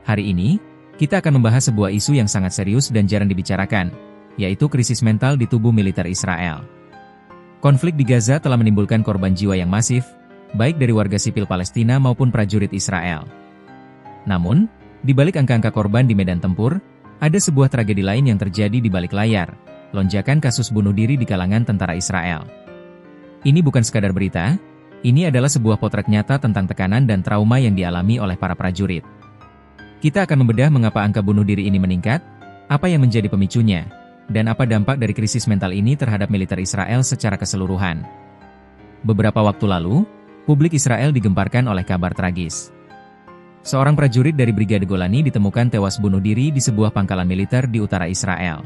Hari ini, kita akan membahas sebuah isu yang sangat serius dan jarang dibicarakan, yaitu krisis mental di tubuh militer Israel. Konflik di Gaza telah menimbulkan korban jiwa yang masif, baik dari warga sipil Palestina maupun prajurit Israel. Namun, di balik angka-angka korban di medan tempur, ada sebuah tragedi lain yang terjadi di balik layar, lonjakan kasus bunuh diri di kalangan tentara Israel. Ini bukan sekadar berita, ini adalah sebuah potret nyata tentang tekanan dan trauma yang dialami oleh para prajurit. Kita akan membedah mengapa angka bunuh diri ini meningkat, apa yang menjadi pemicunya, dan apa dampak dari krisis mental ini terhadap militer Israel secara keseluruhan. Beberapa waktu lalu, publik Israel digemparkan oleh kabar tragis. Seorang prajurit dari Brigade Golani ditemukan tewas bunuh diri di sebuah pangkalan militer di utara Israel.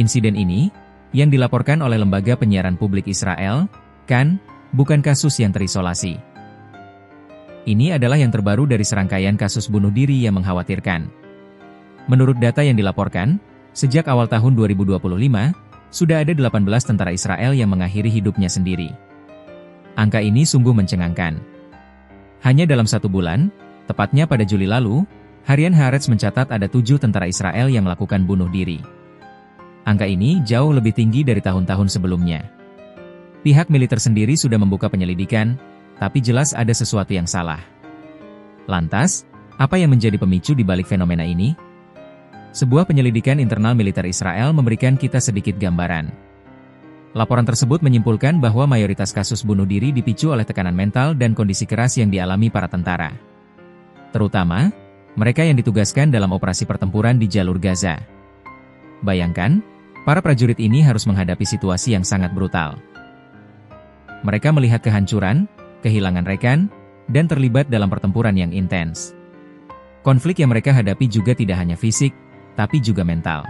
Insiden ini, yang dilaporkan oleh lembaga penyiaran publik Israel, Kan, bukan kasus yang terisolasi. Ini adalah yang terbaru dari serangkaian kasus bunuh diri yang mengkhawatirkan. Menurut data yang dilaporkan, sejak awal tahun 2025, sudah ada 18 tentara Israel yang mengakhiri hidupnya sendiri. Angka ini sungguh mencengangkan. Hanya dalam 1 bulan, tepatnya pada Juli lalu, harian Haaretz mencatat ada 7 tentara Israel yang melakukan bunuh diri. Angka ini jauh lebih tinggi dari tahun-tahun sebelumnya. Pihak militer sendiri sudah membuka penyelidikan, tapi jelas ada sesuatu yang salah. Lantas, apa yang menjadi pemicu di balik fenomena ini? Sebuah penyelidikan internal militer Israel memberikan kita sedikit gambaran. Laporan tersebut menyimpulkan bahwa mayoritas kasus bunuh diri dipicu oleh tekanan mental dan kondisi keras yang dialami para tentara. Terutama, mereka yang ditugaskan dalam operasi pertempuran di jalur Gaza. Bayangkan, para prajurit ini harus menghadapi situasi yang sangat brutal. Mereka melihat kehancuran, kehilangan rekan, dan terlibat dalam pertempuran yang intens. Konflik yang mereka hadapi juga tidak hanya fisik, tapi juga mental.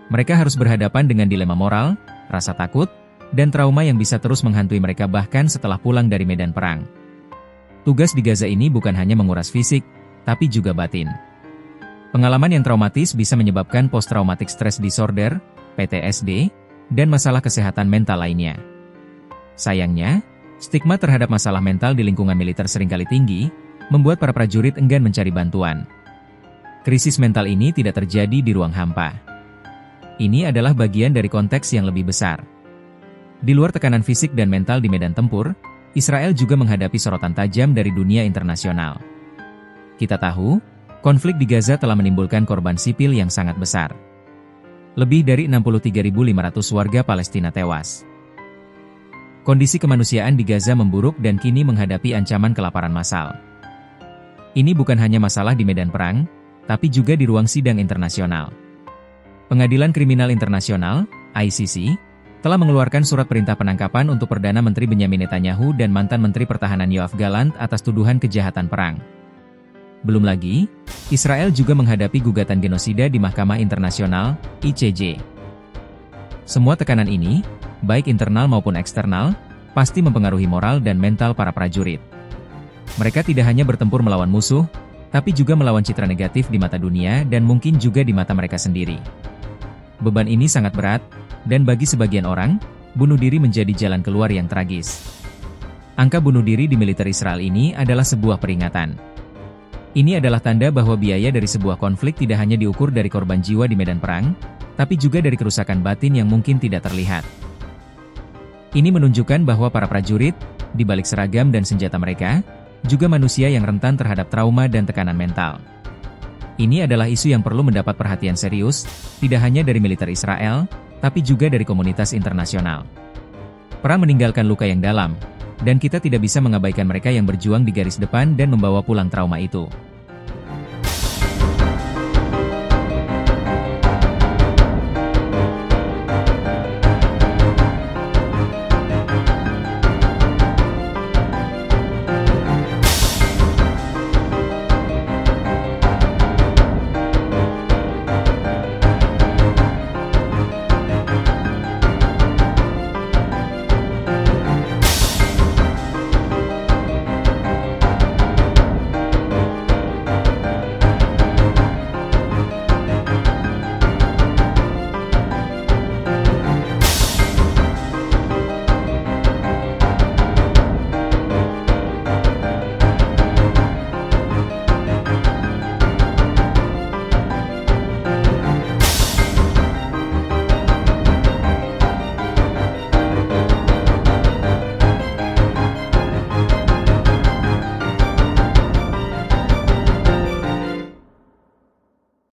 Mereka harus berhadapan dengan dilema moral, rasa takut, dan trauma yang bisa terus menghantui mereka bahkan setelah pulang dari medan perang. Tugas di Gaza ini bukan hanya menguras fisik, tapi juga batin. Pengalaman yang traumatis bisa menyebabkan post-traumatic stress disorder, PTSD, dan masalah kesehatan mental lainnya. Sayangnya, stigma terhadap masalah mental di lingkungan militer seringkali tinggi, membuat para prajurit enggan mencari bantuan. Krisis mental ini tidak terjadi di ruang hampa. Ini adalah bagian dari konteks yang lebih besar. Di luar tekanan fisik dan mental di medan tempur, Israel juga menghadapi sorotan tajam dari dunia internasional. Kita tahu, konflik di Gaza telah menimbulkan korban sipil yang sangat besar. Lebih dari 63.500 warga Palestina tewas. Kondisi kemanusiaan di Gaza memburuk dan kini menghadapi ancaman kelaparan massal. Ini bukan hanya masalah di medan perang, tapi juga di ruang sidang internasional. Pengadilan Kriminal Internasional, ICC, telah mengeluarkan surat perintah penangkapan untuk Perdana Menteri Benyamin Netanyahu dan mantan Menteri Pertahanan Yoav Gallant atas tuduhan kejahatan perang. Belum lagi, Israel juga menghadapi gugatan genosida di Mahkamah Internasional, ICJ. Semua tekanan ini, baik internal maupun eksternal, pasti mempengaruhi moral dan mental para prajurit. Mereka tidak hanya bertempur melawan musuh, tapi juga melawan citra negatif di mata dunia dan mungkin juga di mata mereka sendiri. Beban ini sangat berat, dan bagi sebagian orang, bunuh diri menjadi jalan keluar yang tragis. Angka bunuh diri di militer Israel ini adalah sebuah peringatan. Ini adalah tanda bahwa biaya dari sebuah konflik tidak hanya diukur dari korban jiwa di medan perang, tapi juga dari kerusakan batin yang mungkin tidak terlihat. Ini menunjukkan bahwa para prajurit, di balik seragam dan senjata mereka, juga manusia yang rentan terhadap trauma dan tekanan mental. Ini adalah isu yang perlu mendapat perhatian serius, tidak hanya dari militer Israel, tapi juga dari komunitas internasional. Perang meninggalkan luka yang dalam, dan kita tidak bisa mengabaikan mereka yang berjuang di garis depan dan membawa pulang trauma itu.